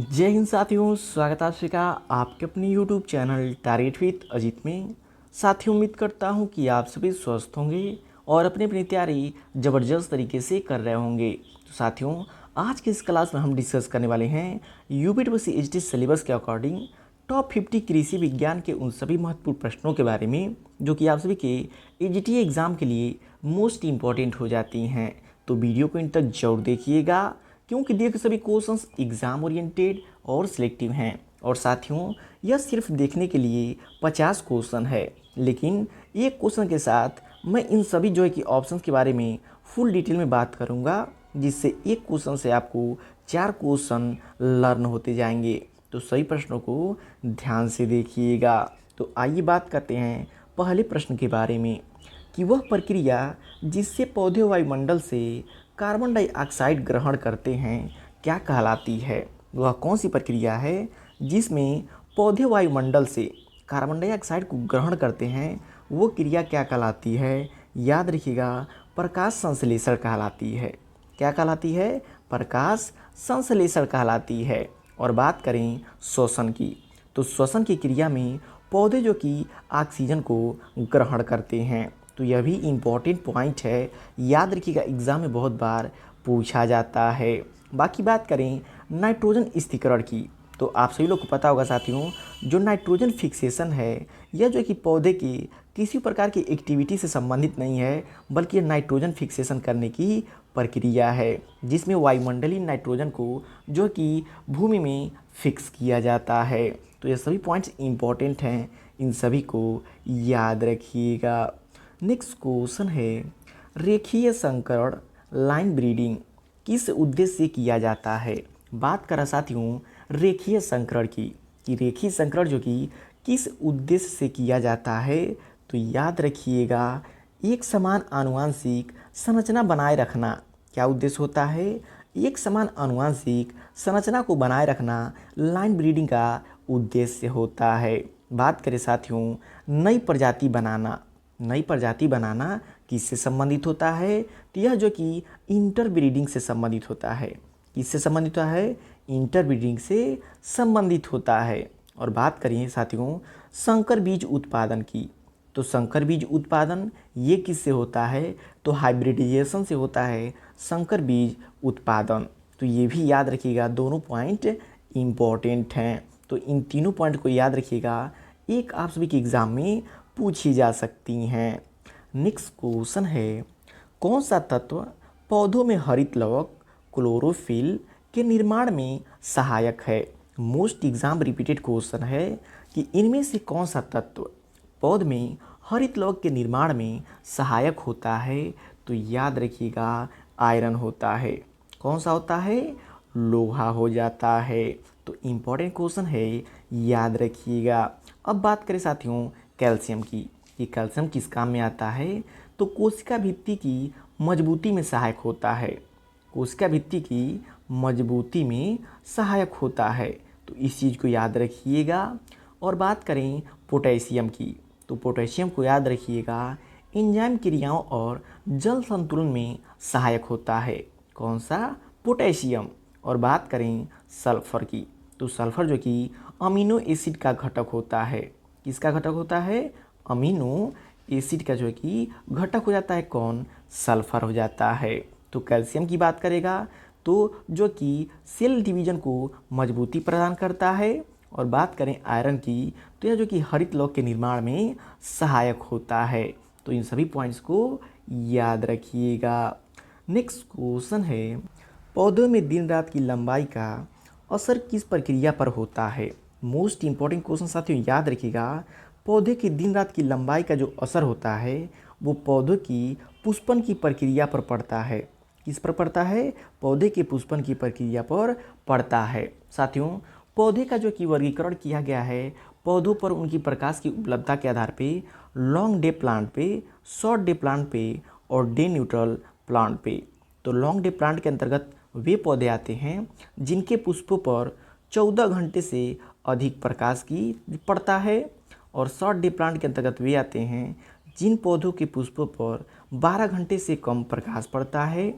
जय हिंद साथियों, स्वागत है आप सभी का आपके अपने YouTube channel target with Ajit में। साथियों, उम्मीद करता हूं कि आप सभी स्वस्थ होंगे और अपनी अपनी तैयारी ज़बरदस्त तरीके से कर रहे होंगे। तो साथियों, आज की इस क्लास में हम डिस्कस करने वाले हैं यूपीटीसी सिलेबस के अकॉर्डिंग टॉप 50 कृषि विज्ञान के उन सभी महत्वपूर्ण प्रश्नों के बारे में जो कि आप सभी के एजीटी एग्ज़ाम के लिए मोस्ट इम्पॉर्टेंट हो जाती हैं। तो वीडियो को इन तक जरूर देखिएगा, क्योंकि देखिए सभी क्वेश्चंस एग्जाम ओरिएंटेड और सिलेक्टिव हैं। और साथियों, यह सिर्फ देखने के लिए 50 क्वेश्चन है, लेकिन एक क्वेश्चन के साथ मैं इन सभी जो है कि ऑप्शंस के बारे में फुल डिटेल में बात करूंगा, जिससे एक क्वेश्चन से आपको 4 क्वेश्चन लर्न होते जाएंगे। तो सही प्रश्नों को ध्यान से देखिएगा। तो आइए बात करते हैं पहले प्रश्न के बारे में कि वह प्रक्रिया जिससे पौधे वायुमंडल से कार्बन डाइऑक्साइड ग्रहण करते हैं क्या कहलाती है। वह कौन सी प्रक्रिया है जिसमें पौधे वायुमंडल से कार्बन डाइऑक्साइड को ग्रहण करते हैं, वो क्रिया क्या कहलाती है। याद रखिएगा, प्रकाश संश्लेषण कहलाती है। क्या कहलाती है? प्रकाश संश्लेषण कहलाती है। और बात करें श्वसन की, तो श्वसन की क्रिया में पौधे जो कि ऑक्सीजन को ग्रहण करते हैं। तो यह भी इम्पॉर्टेंट पॉइंट है, याद रखिएगा, एग्ज़ाम में बहुत बार पूछा जाता है। बाकी बात करें नाइट्रोजन स्थिरीकरण की, तो आप सभी लोग को पता होगा साथियों, जो नाइट्रोजन फिक्सेशन है यह जो कि पौधे की किसी प्रकार की एक्टिविटी से संबंधित नहीं है, बल्कि यह नाइट्रोजन फिक्सेशन करने की प्रक्रिया है, जिसमें वायुमंडलीय नाइट्रोजन को जो कि भूमि में फिक्स किया जाता है। तो ये सभी पॉइंट्स इम्पॉर्टेंट हैं, इन सभी को याद रखिएगा। नेक्स्ट क्वेश्चन है, रेखीय संकरण लाइन ब्रीडिंग किस उद्देश्य से किया जाता है। बात करा साथियों रेखीय संकरण की, कि रेखीय संकरण जो कि किस उद्देश्य से किया जाता है। तो याद रखिएगा, एक समान आनुवंशिक संरचना बनाए रखना क्या उद्देश्य होता है। एक समान आनुवंशिक संरचना को बनाए रखना लाइन ब्रीडिंग का उद्देश्य होता है। बात करें साथियों नई प्रजाति बनाना, नई प्रजाति बनाना किससे संबंधित होता है। तो यह जो कि इंटरब्रीडिंग से संबंधित होता है। किससे संबंधित होता है? इंटरब्रीडिंग से संबंधित होता है। और बात करिए साथियों संकर बीज उत्पादन की, तो संकर बीज उत्पादन ये किससे होता है। तो हाइब्रिडाइजेशन से होता है संकर बीज उत्पादन। तो ये भी याद रखिएगा, दोनों पॉइंट इम्पॉर्टेंट हैं। तो इन तीनों पॉइंट को याद रखिएगा, एक आप सभी के एग्ज़ाम में पूछी जा सकती हैं। नेक्स्ट क्वेश्चन है, कौन सा तत्व पौधों में हरित लवक क्लोरोफिल के निर्माण में सहायक है। मोस्ट एग्जाम रिपीटेड क्वेश्चन है कि इनमें से कौन सा तत्व पौध में हरित लवक के निर्माण में सहायक होता है। तो याद रखिएगा आयरन होता है। कौन सा होता है? लोहा हो जाता है। तो इम्पॉर्टेंट क्वेश्चन है, याद रखिएगा। अब बात करें साथियों कैल्शियम की, कि कैल्शियम किस काम में आता है। तो कोशिका भित्ति की मजबूती में सहायक होता है। कोशिका भित्ति की मजबूती में सहायक होता है। तो इस चीज़ को याद रखिएगा। और बात करें पोटेशियम की, तो पोटेशियम को याद रखिएगा, एंजाइम क्रियाओं और जल संतुलन में सहायक होता है। कौन सा? पोटेशियम। और बात करें सल्फर की, तो सल्फर जो कि अमीनो एसिड का घटक होता है। किसका घटक होता है? अमीनो एसिड का जो कि घटक हो जाता है। कौन? सल्फर हो जाता है। तो कैल्शियम की बात करेगा तो जो कि सेल डिवीजन को मजबूती प्रदान करता है। और बात करें आयरन की, तो यह जो कि हरित लवक के निर्माण में सहायक होता है। तो इन सभी पॉइंट्स को याद रखिएगा। नेक्स्ट क्वेश्चन है, पौधों में दिन रात की लंबाई का असर किस प्रक्रिया पर होता है। मोस्ट इम्पॉर्टेंट क्वेश्चन साथियों, याद रखिएगा, पौधे की दिन रात की लंबाई का जो असर होता है वो पौधों की पुष्पन की प्रक्रिया पर पड़ता है। किस पर पड़ता है? पौधे के पुष्पन की प्रक्रिया पर पड़ता है। साथियों पौधे का जो कि वर्गीकरण किया गया है पौधों पर उनकी प्रकाश की उपलब्धता के आधार पे लॉन्ग डे प्लांट पे, शॉर्ट डे प्लांट पे और डे न्यूट्रल प्लांट पे। तो लॉन्ग डे प्लांट के अंतर्गत वे पौधे आते हैं जिनके पुष्पों पर 14 घंटे से अधिक प्रकाश की पड़ता है। और शॉर्ट डे प्लांट के अंतर्गत वे आते हैं जिन पौधों के पुष्पों पर 12 घंटे से कम प्रकाश पड़ता है।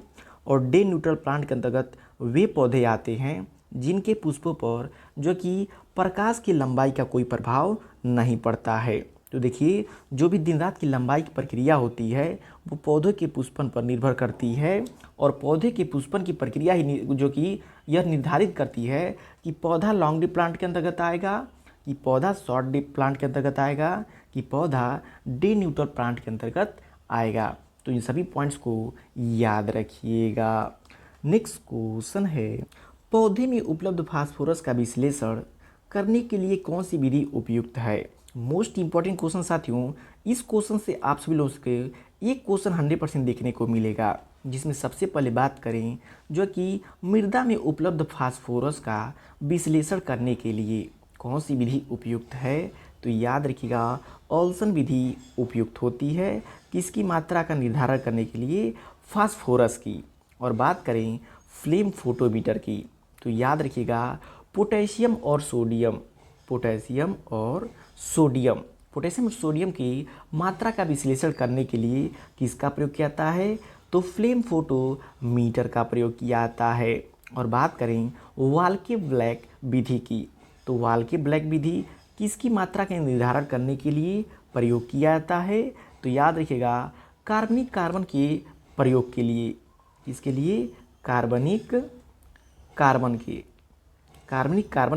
और डे न्यूट्रल प्लांट के अंतर्गत वे पौधे आते हैं जिनके पुष्पों पर जो कि प्रकाश की लंबाई का कोई प्रभाव नहीं पड़ता है। तो देखिए, जो भी दिन रात की लंबाई की प्रक्रिया होती है वो पौधों के पुष्पन पर निर्भर करती है, और पौधे के पुष्पन की प्रक्रिया ही जो कि यह निर्धारित करती है कि पौधा लॉन्ग लीफ प्लांट के अंतर्गत आएगा, कि पौधा शॉर्ट लीफ प्लांट के अंतर्गत आएगा, कि पौधा डे न्यूट्रल प्लांट के अंतर्गत आएगा। तो इन सभी पॉइंट्स को याद रखिएगा। नेक्स्ट क्वेश्चन है, पौधे में उपलब्ध फास्फोरस का विश्लेषण करने के लिए कौन सी विधि उपयुक्त है? मोस्ट इंपॉर्टेंट क्वेश्चन साथियों, इस क्वेश्चन से आप सभी लोगों के एक क्वेश्चन 100% देखने को मिलेगा, जिसमें सबसे पहले बात करें जो कि मृदा में उपलब्ध फास्फोरस का विश्लेषण करने के लिए कौन सी विधि उपयुक्त है? तो याद रखिएगा, ऑल्सन विधि उपयुक्त होती है किसकी मात्रा का निर्धारण करने के लिए? फास्फोरस की। और बात करें फ्लेम फोटोमीटर की, तो याद रखिएगा पोटेशियम और सोडियम, पोटेशियम और सोडियम, पोटेशियम और सोडियम की मात्रा का विश्लेषण करने के लिए किसका प्रयोग किया जाता है? तो फ्लेम फोटोमीटर का प्रयोग किया जाता है। और बात करें वाल्के ब्लैक विधि की, तो वाल्के ब्लैक विधि किसकी मात्रा का निर्धारण करने के लिए प्रयोग किया जाता है? तो याद रखिएगा कार्बनिक कार्बन के प्रयोग के लिए, किसके लिए? कार्बनिक कार्बन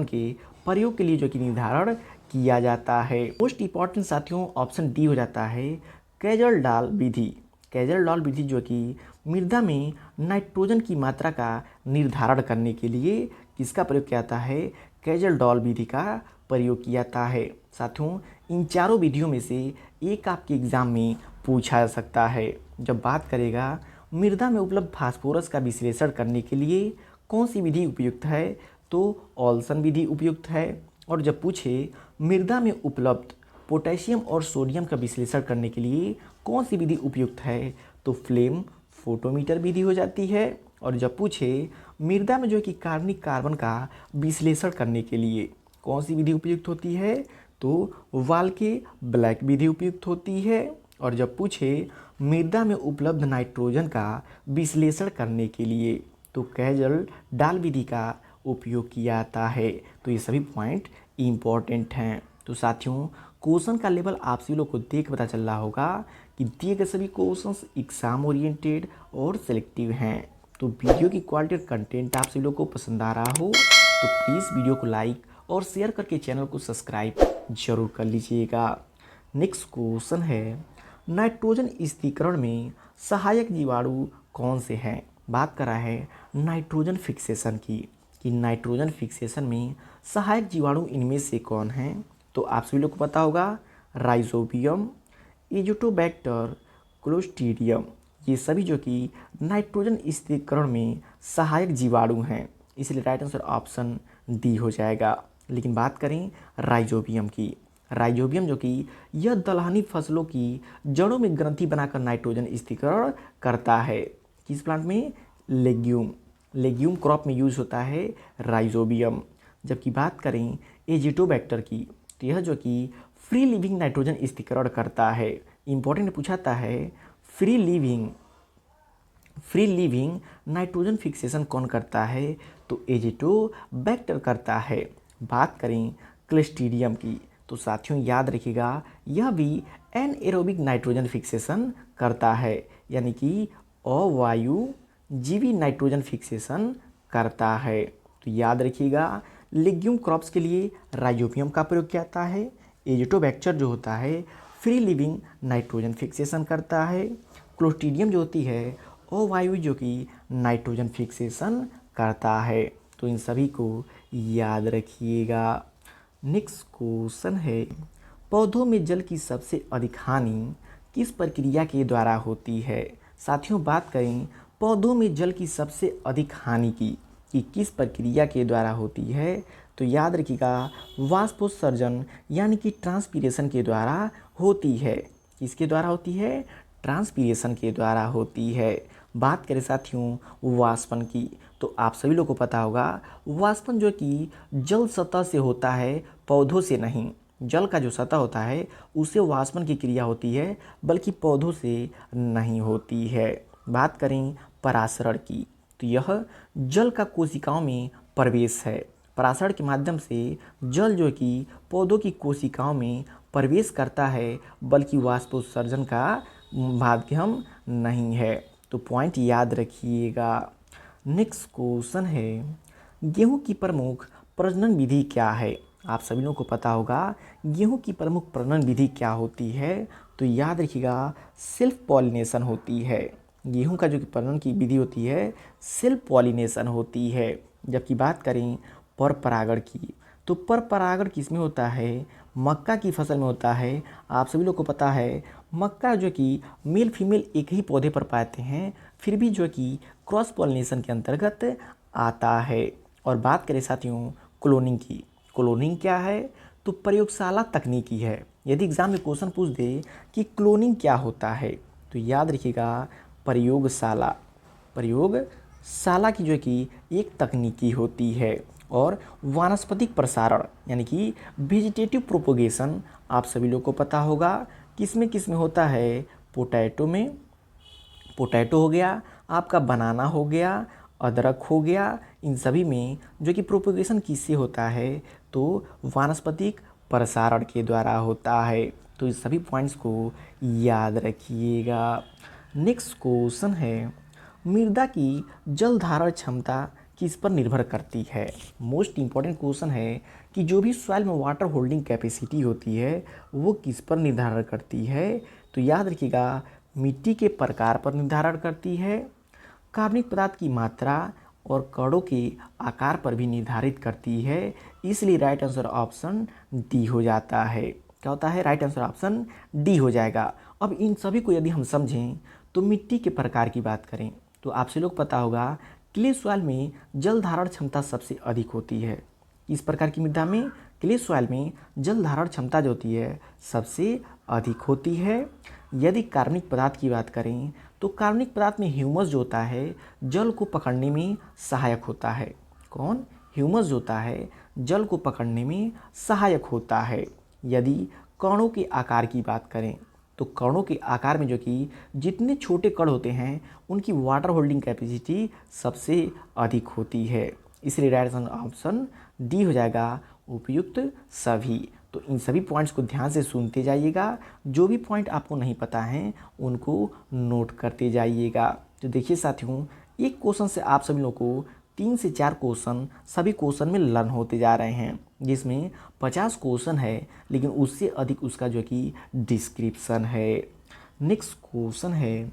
के प्रयोग के लिए जो कि निर्धारण किया जाता है। मोस्ट इंपॉर्टेंट साथियों ऑप्शन डी हो जाता है कैजल-डाल विधि। कैजल-डाल विधि जो कि मृदा में नाइट्रोजन की मात्रा का निर्धारण करने के लिए किसका प्रयोग किया जाता है? कैजल-डाल विधि का प्रयोग किया जाता है। साथियों, इन चारों विधियों में से एक आपके एग्जाम में पूछा जा सकता है। जब बात करेगा मृदा में उपलब्ध फास्फोरस का विश्लेषण करने के लिए कौन सी विधि उपयुक्त है? तो ऑल्सन विधि उपयुक्त है। और जब पूछे मृदा में उपलब्ध पोटेशियम और सोडियम का विश्लेषण करने के लिए कौन सी विधि उपयुक्त है? तो फ्लेम फोटोमीटर विधि हो जाती है। और जब पूछे मृदा में जो कि कार्बनिक कार्बन का विश्लेषण करने के लिए कौन सी विधि उपयुक्त होती है? तो वाल्के ब्लैक विधि उपयुक्त होती है। और जब पूछे मृदा में उपलब्ध नाइट्रोजन का विश्लेषण करने के लिए तो कैजल-डाल विधि का उपयोग किया जाता है। तो ये सभी पॉइंट इम्पॉर्टेंट हैं। तो साथियों, क्वेश्चन का लेवल आप सभी लोग को देख पता चल रहा होगा कि दिए गए सभी क्वेश्चंस एग्जाम ओरिएंटेड और सिलेक्टिव हैं। तो वीडियो की क्वालिटी और कंटेंट आप सभी लोग को पसंद आ रहा हो तो प्लीज़ वीडियो को लाइक और शेयर करके चैनल को सब्सक्राइब जरूर कर लीजिएगा। नेक्स्ट क्वेश्चन है, नाइट्रोजन स्थिरीकरण में सहायक जीवाणु कौन से हैं? बात करा है नाइट्रोजन फिक्सेशन की, कि नाइट्रोजन फिक्सेशन में सहायक जीवाणु इनमें से कौन हैं? तो आप सभी लोग को पता होगा राइजोबियम, एजोटोबैक्टर, क्लोस्ट्रीडियम, ये सभी जो कि नाइट्रोजन स्थिरीकरण में सहायक जीवाणु हैं, इसलिए राइट आंसर ऑप्शन डी हो जाएगा। लेकिन बात करें राइजोबियम की, राइजोबियम जो कि यह दलहनी फसलों की जड़ों में ग्रंथि बनाकर नाइट्रोजन स्थिरीकरण करता है। किस प्लांट में? लेग्यूम क्रॉप में यूज होता है राइजोबियम। जबकि बात करें एजिटोबैक्टर की, तो यह जो कि फ्री लिविंग नाइट्रोजन स्थिरीकरण करता है। इंपॉर्टेंट पूछाता है फ्री लिविंग नाइट्रोजन फिक्सेशन कौन करता है? तो एजिटोबैक्टर करता है। बात करें क्लोस्ट्रीडियम की, तो साथियों याद रखिएगा यह भी एनएरोबिक नाइट्रोजन फिक्सेशन करता है, यानी कि अवायुजीवी नाइट्रोजन फिक्सेशन करता है। तो याद रखिएगा लेग्यूम क्रॉप्स के लिए राइजोबियम का प्रयोग किया जाता है। एजिटोबैक्टर जो होता है फ्री लिविंग नाइट्रोजन फिक्सेशन करता है। क्लोस्ट्रीडियम जो होती है अवायु जो कि नाइट्रोजन फिक्सेशन करता है। तो इन सभी को याद रखिएगा। नेक्स्ट क्वेश्चन है, पौधों में जल की सबसे अधिक हानि किस प्रक्रिया के द्वारा होती है? साथियों, बात करें पौधों में जल की सबसे अधिक हानि की कि किस प्रक्रिया के द्वारा होती है, तो याद रखिएगा वाष्पोत्सर्जन यानी कि ट्रांसपीरेशन के द्वारा होती है। किसके द्वारा होती है? ट्रांसपीरेशन के द्वारा होती है। बात करें साथियों वाष्पन की, तो आप सभी लोगों को पता होगा वाष्पन जो कि जल सतह से होता है, पौधों से नहीं। जल का जो सतह होता है उसे वाष्पन की क्रिया होती है, बल्कि पौधों से नहीं होती है। बात करें परासरण की, तो यह जल का कोशिकाओं में प्रवेश है। पराशरण के माध्यम से जल जो कि पौधों की कोशिकाओं में प्रवेश करता है, बल्कि वाष्पोत्सर्जन का माध्यम नहीं है। तो पॉइंट याद रखिएगा। नेक्स्ट क्वेश्चन है, गेहूं की प्रमुख प्रजनन विधि क्या है? आप सभी लोगों को पता होगा गेहूं की प्रमुख प्रजनन विधि क्या होती है। तो याद रखिएगा, सेल्फ पॉलिनेशन होती है। गेहूं का जो कि प्रजनन की विधि होती है सेल्फ पॉलिनेशन होती है। जबकि बात करें पर परागण की, तो पर परागण किसमें होता है? मक्का की फसल में होता है। आप सभी लोग को पता है मक्का जो कि मेल फीमेल एक ही पौधे पर पाते हैं, फिर भी जो कि क्रॉस पॉलिनेशन के अंतर्गत आता है। और बात करें साथियों क्लोनिंग की, क्लोनिंग क्या है? तो प्रयोगशाला तकनीकी है। यदि एग्जाम में क्वेश्चन पूछ दे कि क्लोनिंग क्या होता है, तो याद रखिएगा प्रयोगशाला। प्रयोगशाला की जो कि एक तकनीकी होती है। और वानस्पतिक प्रसारण यानी कि वेजिटेटिव प्रोपोगेशन आप सभी लोग को पता होगा किस में होता है? पोटैटो में, पोटैटो हो गया, आपका बनाना हो गया, अदरक हो गया, इन सभी में जो कि प्रोपोगेशन किससे होता है? तो वानस्पतिक प्रसारण के द्वारा होता है। तो इस सभी पॉइंट्स को याद रखिएगा। नेक्स्ट क्वेश्चन है, मृदा की जल धारण क्षमता किस पर निर्भर करती है? मोस्ट इम्पॉर्टेंट क्वेश्चन है कि जो भी सॉइल में वाटर होल्डिंग कैपेसिटी होती है वो किस पर निर्धारण करती है? तो याद रखिएगा मिट्टी के प्रकार पर निर्धारण करती है, कार्बनिक पदार्थ की मात्रा और कणों के आकार पर भी निर्धारित करती है। इसलिए राइट आंसर ऑप्शन डी हो जाता है। क्या होता है? राइट आंसर ऑप्शन डी हो जाएगा। अब इन सभी को यदि हम समझें तो मिट्टी के प्रकार की बात करें तो आपसे लोग पता होगा क्ले सॉइल में जल धारण क्षमता सबसे अधिक होती है। इस प्रकार की मृदा में क्ले सॉइल में जल धारण क्षमता जो होती है सबसे अधिक होती है। यदि कार्बनिक पदार्थ की बात करें तो कार्बनिक पदार्थ में ह्यूमस जो होता है जल को पकड़ने में सहायक होता है। कौन? ह्यूमस जो होता है जल को पकड़ने में सहायक होता है। यदि कणों के आकार की बात करें तो कणों के आकार में जो कि जितने छोटे कण होते हैं उनकी वाटर होल्डिंग कैपेसिटी सबसे अधिक होती है। इसलिए राइट ऑप्शन डी हो जाएगा, उपयुक्त सभी। तो इन सभी पॉइंट्स को ध्यान से सुनते जाइएगा, जो भी पॉइंट आपको नहीं पता हैं उनको नोट करते जाइएगा। तो देखिए साथियों, एक क्वेश्चन से आप सभी लोगों को 3 से 4 क्वेश्चन सभी क्वेश्चन में लर्न होते जा रहे हैं, जिसमें 50 क्वेश्चन है लेकिन उससे अधिक उसका जो कि डिस्क्रिप्शन है। नेक्स्ट क्वेश्चन है,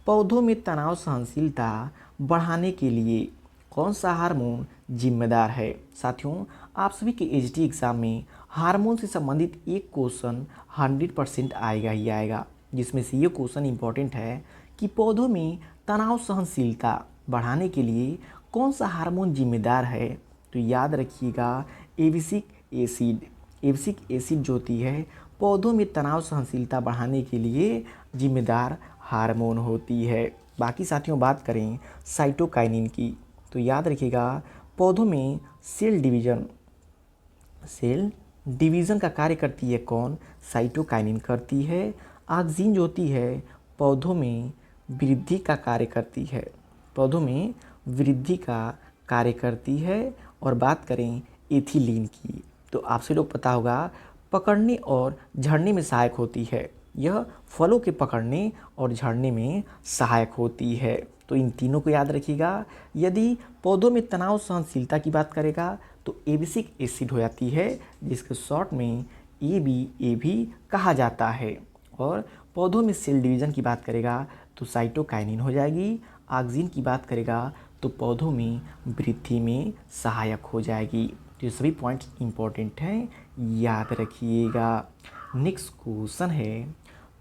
पौधों में तनाव सहनशीलता बढ़ाने के लिए कौन सा हार्मोन जिम्मेदार है? साथियों, आप सभी के एचटी एग्जाम में हार्मोन से संबंधित एक क्वेश्चन 100% आएगा ही आएगा, जिसमें से ये क्वेश्चन इंपॉर्टेंट है कि पौधों में तनाव सहनशीलता बढ़ाने के लिए कौन सा हार्मोन जिम्मेदार है? तो याद रखिएगा एबिसिक एसिड। एबिसिक एसिड जो होती है पौधों में तनाव सहनशीलता बढ़ाने के लिए जिम्मेदार हार्मोन होती है। बाकी साथियों बात करें साइटोकाइनिन की, तो याद रखिएगा पौधों में सेल डिवीज़न का कार्य करती है कौन? साइटोकाइनिन करती है। ऑक्सीन जो होती है पौधों में वृद्धि का कार्य करती है, पौधों में वृद्धि का कार्य करती है। और बात करें एथिलीन की, तो आपसे लोग पता होगा पकड़ने और झड़ने में सहायक होती है। यह फलों के पकड़ने और झड़ने में सहायक होती है। तो इन तीनों को याद रखिएगा। यदि पौधों में तनाव सहनशीलता की बात करेगा तो एबिसिक एसिड हो जाती है, जिसके शॉर्ट में ए भी कहा जाता है। और पौधों में सेल डिवीज़न की बात करेगा तो साइटोकाइनिन हो जाएगी। ऑक्सीन की बात करेगा तो पौधों में वृद्धि में सहायक हो जाएगी। तो ये सभी पॉइंट्स इंपॉर्टेंट हैं, याद रखिएगा। नेक्स्ट क्वेश्चन है,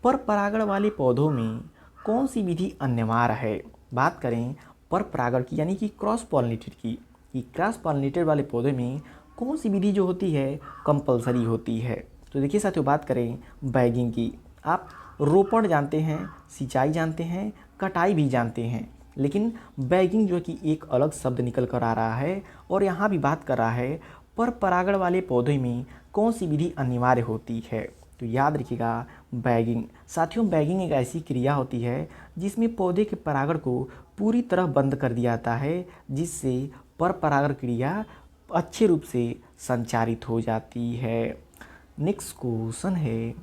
पर परागण वाले पौधों में कौन सी विधि अनिवार्य है? बात करें पर परागण की यानी कि क्रॉस पॉलिनेटेड की, कि क्रॉस पॉलिनेटेड वाले पौधे में कौन सी विधि जो होती है कंपलसरी होती है? तो देखिए साथियों, बात करें बैगिंग की, आप रोपण जानते हैं, सिंचाई जानते हैं, कटाई भी जानते हैं, लेकिन बैगिंग जो कि एक अलग शब्द निकल कर आ रहा है और यहाँ भी बात कर रहा है पर परागण वाले पौधे में कौन सी विधि अनिवार्य होती है? तो याद रखिएगा बैगिंग। साथियों, बैगिंग एक ऐसी क्रिया होती है जिसमें पौधे के परागण को पूरी तरह बंद कर दिया जाता है, जिससे पर परागण क्रिया अच्छे रूप से संचारित हो जाती है। नेक्स्ट क्वेश्चन है,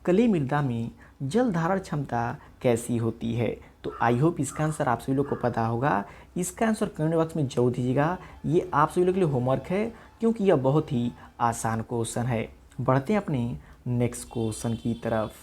क्ले मृदा में जल धारण क्षमता कैसी होती है? तो आई होप इसका आंसर आप सभी लोग को पता होगा। इसका आंसर कमेंट बॉक्स में जरूर दीजिएगा। ये आप सभी लोग के लिए होमवर्क है क्योंकि यह बहुत ही आसान क्वेश्चन है। बढ़ते हैं अपने नेक्स्ट क्वेश्चन की तरफ।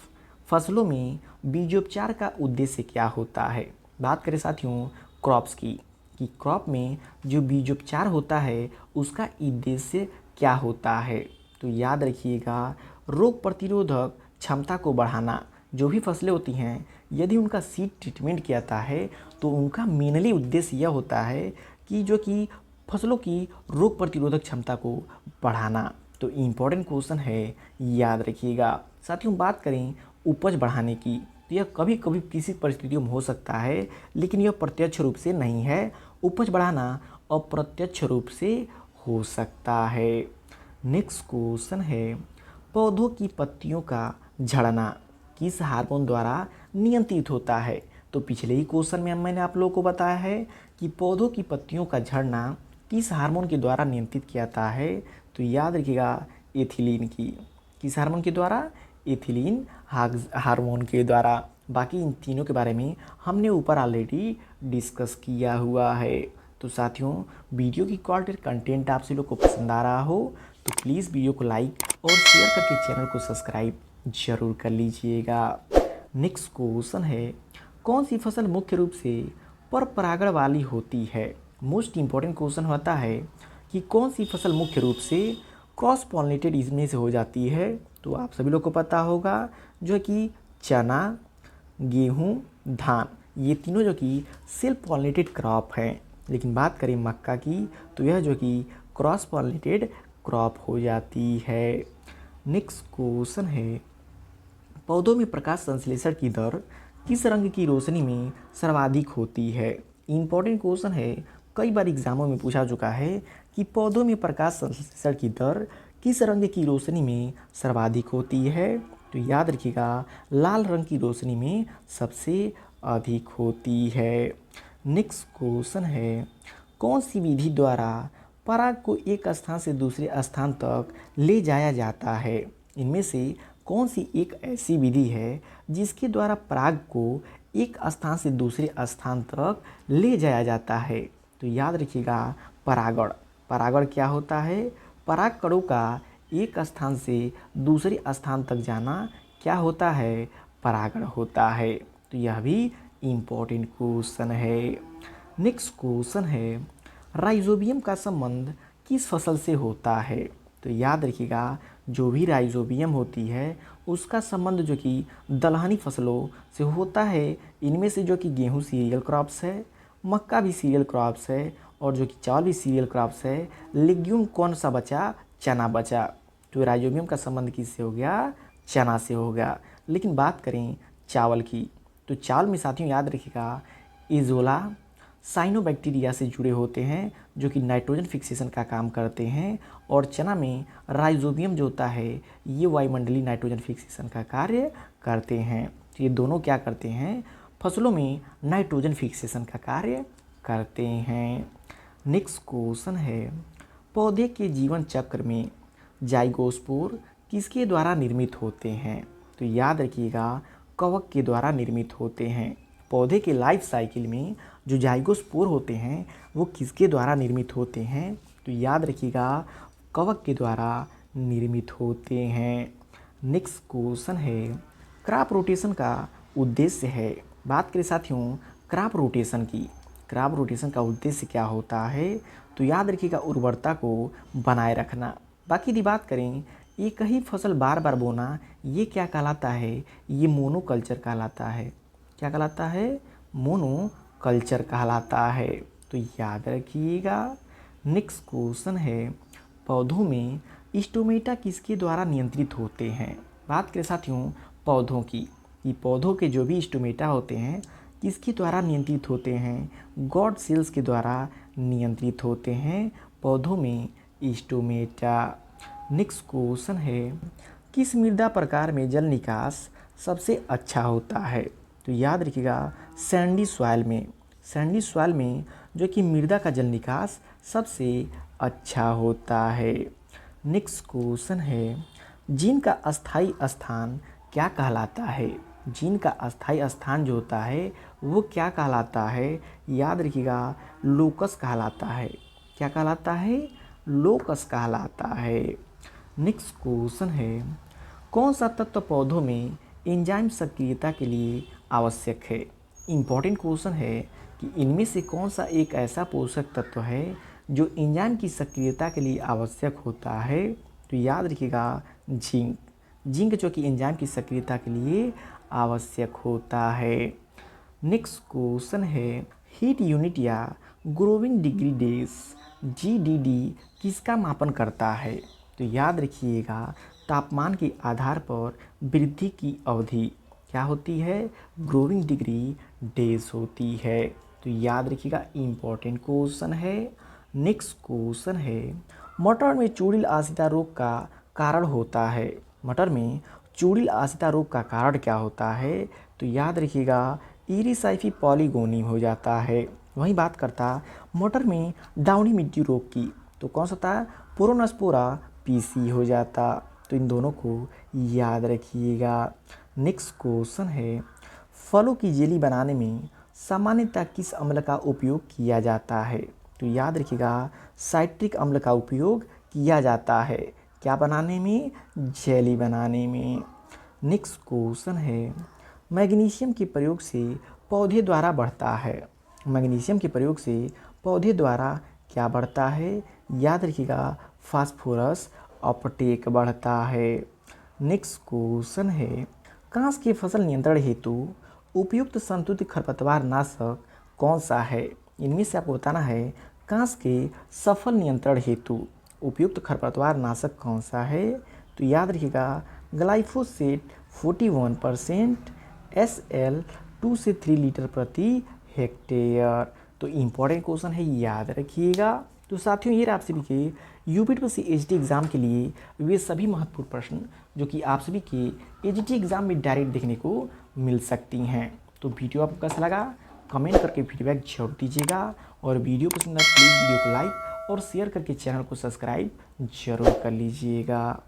फसलों में बीजोपचार का उद्देश्य क्या होता है? बात करें साथियों क्रॉप्स की, कि क्रॉप में जो बीजोपचार होता है उसका उद्देश्य क्या होता है? तो याद रखिएगा, रोग प्रतिरोधक क्षमता को बढ़ाना। जो भी फसलें होती हैं यदि उनका सीड ट्रीटमेंट किया जाता है तो उनका मेनली उद्देश्य यह होता है कि फसलों की रोग प्रतिरोधक क्षमता को बढ़ाना। तो इम्पॉर्टेंट क्वेश्चन है, याद रखिएगा। साथियों बात करें उपज बढ़ाने की, तो यह कभी कभी किसी परिस्थितियों में हो सकता है लेकिन यह प्रत्यक्ष रूप से नहीं है। उपज बढ़ाना अप्रत्यक्ष रूप से हो सकता है। नेक्स्ट क्वेश्चन है, पौधों की पत्तियों का झड़ना किस हार्मोन द्वारा नियंत्रित होता है? तो पिछले ही क्वेश्चन में मैंने आप लोगों को बताया है कि पौधों की पत्तियों का झड़ना किस हार्मोन के द्वारा नियंत्रित किया जाता है? तो याद रखिएगा एथिलीन की। किस हार्मोन के द्वारा? एथिलीन हार्मोन के द्वारा। बाकी इन तीनों के बारे में हमने ऊपर ऑलरेडी डिस्कस किया हुआ है। तो साथियों वीडियो की क्वालिटी कंटेंट आप सभी लोग को पसंद आ रहा हो तो प्लीज़ वीडियो को लाइक और शेयर करके चैनल को सब्सक्राइब जरूर कर लीजिएगा। नेक्स्ट क्वेश्चन है, कौन सी फसल मुख्य रूप से पर परागण वाली होती है? मोस्ट इम्पॉर्टेंट क्वेश्चन होता है कि कौन सी फसल मुख्य रूप से क्रॉस पॉलिनेटेड इसमें से हो जाती है? तो आप सभी लोग को पता होगा जो कि चना, गेहूँ, धान, ये तीनों जो कि सेल्फ पॉलिनेटेड क्रॉप हैं। लेकिन बात करें मक्का की तो यह जो कि क्रॉस पॉलिनेटेड क्रॉप हो जाती है। नेक्स्ट क्वेश्चन है, पौधों में प्रकाश संश्लेषण की दर किस रंग की रोशनी में सर्वाधिक होती है? इम्पॉर्टेंट क्वेश्चन है, कई बार एग्जामों में पूछा चुका है कि पौधों में प्रकाश संश्लेषण की दर किस रंग की रोशनी में सर्वाधिक होती है? तो याद रखिएगा लाल रंग की रोशनी में सबसे अधिक होती है। नेक्स्ट क्वेश्चन है, कौन सी विधि द्वारा पराग को एक स्थान से दूसरे स्थान तक ले जाया जाता है? इनमें से कौन सी एक ऐसी विधि है जिसके द्वारा पराग को एक स्थान से दूसरे स्थान तक ले जाया जाता है? तो याद रखिएगा परागण। परागण क्या होता है? पराग कणों का एक स्थान से दूसरे स्थान तक जाना क्या होता है? परागण होता है। तो यह भी इम्पोर्टेंट क्वेश्चन है। नेक्स्ट क्वेश्चन है, राइजोबियम का संबंध किस फसल से होता है? तो याद रखिएगा जो भी राइजोबियम होती है उसका संबंध जो कि दलहनी फसलों से होता है। इनमें से जो कि गेहूँ सीरियल क्रॉप्स है, मक्का भी सीरियल क्रॉप्स है और जो कि चावल भी सीरियल क्रॉप्स है। लेग्यूम कौन सा बचा? चना बचा। तो राइजोबियम का संबंध किससे हो गया? चना से हो गया। लेकिन बात करें चावल की तो चावल में साथियों याद रखिएगा इजोला साइनोबैक्टीरिया से जुड़े होते हैं जो कि नाइट्रोजन फिक्सेशन का काम करते हैं। और चना में राइजोबियम जो होता है ये वायुमंडलीय नाइट्रोजन फिक्सेशन का कार्य करते हैं। तो ये दोनों क्या करते हैं? फसलों में नाइट्रोजन फिक्सेशन का कार्य करते हैं। नेक्स्ट क्वेश्चन है, पौधे के जीवन चक्र में जाइगोस्पोर किसके द्वारा निर्मित होते हैं? तो याद रखिएगा कवक के द्वारा निर्मित होते हैं। पौधे के लाइफ साइकिल में जो जाइगोस्पोर होते हैं वो किसके द्वारा निर्मित होते हैं? तो याद रखिएगा कवक के द्वारा निर्मित होते हैं। नेक्स्ट क्वेश्चन है, क्रॉप रोटेशन का उद्देश्य है। बात करें साथियों क्रॉप रोटेशन की, क्रॉप रोटेशन का उद्देश्य क्या होता है? तो याद रखिएगा उर्वरता को बनाए रखना। बाकी यदि बात करें एक ही फसल बार बार बोना, ये क्या कहलाता है? ये मोनोकल्चर कहलाता है। क्या कहलाता है? मोनोकल्चर कहलाता है। तो याद रखिएगा। नेक्स्ट क्वेश्चन है, पौधों में स्टोमेटा किसके द्वारा नियंत्रित होते हैं? बात करें साथियों पौधों की, ये पौधों के जो भी स्टोमेटा होते हैं किसके द्वारा नियंत्रित होते हैं? गॉड सेल्स के द्वारा नियंत्रित होते हैं पौधों में स्टोमेटा। नेक्स्ट क्वेश्चन है, किस मृदा प्रकार में जल निकास सबसे अच्छा होता है? तो याद रखिएगा सैंडी सॉइल में। सैंडी सॉइल में जो कि मृदा का जल निकास सबसे अच्छा होता है। नेक्स्ट क्वेश्चन है, जीन का अस्थाई स्थान क्या कहलाता है? जीन का अस्थाई स्थान जो होता है वो क्या कहलाता है? याद रखिएगा, लोकस कहलाता है। क्या कहलाता है? लोकस कहलाता है। नेक्स्ट क्वेश्चन है, कौन सा तत्व पौधों में एंजाइम सक्रियता के लिए आवश्यक है? इम्पॉर्टेंट क्वेश्चन है कि इनमें से कौन सा एक ऐसा पोषक तत्व है जो एंजाइम की सक्रियता के लिए आवश्यक होता है? तो याद रखिएगा, जिंक। जिंक जो कि एंजाइम की सक्रियता के लिए आवश्यक होता है। नेक्स्ट क्वेश्चन है, हीट यूनिट या ग्रोविंग डिग्री डेज GDD किसका मापन करता है? तो याद रखिएगा, तापमान के आधार पर वृद्धि की अवधि क्या होती है? ग्रोविंग डिग्री डेज होती है। तो याद रखिएगा, इम्पॉर्टेंट क्वेश्चन है। नेक्स्ट क्वेश्चन है, मटर में चूड़िल आसिता रोग का कारण होता है? मटर में चूड़िल आसिता रोग का कारण क्या होता है? तो याद रखिएगा, इरिसाइफी पॉलीगोनी हो जाता है। वहीं बात करता मटर में डाउनी मिट्टी रोग की, तो कौन सा था? पोरोनस्पोरा PC हो जाता। तो इन दोनों को याद रखिएगा। नेक्स्ट क्वेश्चन है, फलों की जेली बनाने में सामान्यतः किस अम्ल का उपयोग किया जाता है? तो याद रखिएगा, साइट्रिक अम्ल का उपयोग किया जाता है। क्या बनाने में? जेली बनाने में। नेक्स्ट क्वेश्चन है, मैग्नीशियम के प्रयोग से पौधे द्वारा बढ़ता है? मैग्नीशियम के प्रयोग से पौधे द्वारा क्या बढ़ता है? याद रखिएगा, फास्फोरस अपटेक बढ़ता है। नेक्स्ट क्वेश्चन है, कांस के फसल नियंत्रण हेतु उपयुक्त संतुलित खरपतवार नाशक कौन सा है? इनमें से आपको बताना है, कांस के सफल नियंत्रण हेतु उपयुक्त खरपतवार नाशक कौन सा है? तो याद रखिएगा, ग्लाइफोसेट 41% SL 2 से 3 लीटर प्रति हेक्टेयर। तो इम्पॉर्टेंट क्वेश्चन है, याद रखिएगा। तो साथियों, ये आप सभी के UPSC एग्ज़ाम के लिए वे सभी महत्वपूर्ण प्रश्न जो कि आप सभी के AGT एग्ज़ाम में डायरेक्ट देखने को मिल सकती हैं। तो वीडियो आपको कैसा लगा कमेंट करके फीडबैक जरूर दीजिएगा, और वीडियो पसंद आए प्लीज़ वीडियो को लाइक और शेयर करके चैनल को सब्सक्राइब जरूर कर लीजिएगा।